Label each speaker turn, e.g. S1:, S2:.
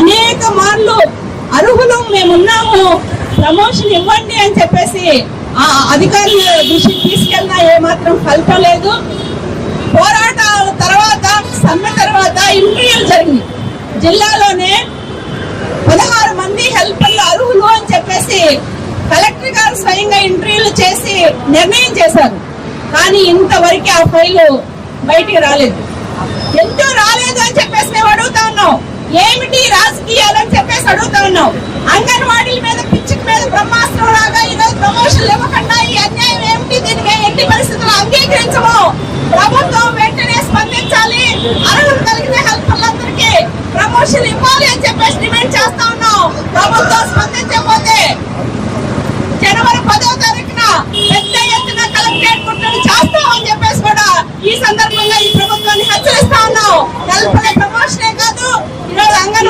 S1: అనేక మార్లు అర్హులు మేమున్నాము, ప్రమోషన్ ఇవ్వండి అని చెప్పేసి ఆ అధికారుల దృష్టికి తీసుకెళ్ళినా ఏమాత్రం ఫలితం లేదు. పోరాటాల తర్వాత, సమ్మె తర్వాత ఇంటర్వ్యూలు జరిగింది. జిల్లాలోనే 16 మంది హెల్పర్లు అర్హులు అని చెప్పేసి కలెక్టర్ గారు స్వయంగా ఇంటర్వ్యూలు చేసి నిర్ణయం చేశారు. కానీ ఇంతవరకు ఆ ఫైలు బయటికి రాలేదు. ఎందుకు రాలేదు అని చెప్పేసి మేము అడుగుతా ఉన్నాం. ఏమిటి రాజకీయాలని చెప్పేసి అడుగుతా ఉన్నాం. అంగన్వాడీల మీద పిచ్చికి మీద బ్రహ్మాస్త్రం లాగా ఈరోజు ప్రమోషన్లు ఇవ్వకుండా ఈ అన్యాయం ఏమిటి? దీనికి ఎట్టి పరిస్థితుల్లో అంగీకరించము. ప్రభుత్వం వెంటనే స్పందించాలి. అర్హత కలిగిన హెల్పర్లందరికీ ప్రమోషన్ ఇవ్వాలి అని చెప్పేసి డిమాండ్ చేస్తా ఉన్నాం. ప్రభుత్వం స్పందించకపోతే జనవరి 10వ తారీఖున పెద్ద ఎత్తున కలెక్టరేట్ ముట్టడి చేస్తామని చెప్పేసి కూడా ఈ సందర్భంగా ఈ ప్రభుత్వాన్ని హెచ్చరిస్తా ఉన్నాం. హెల్పర్ ప్రమోషనే కాదు, ఈరోజు అంగన్వాడీ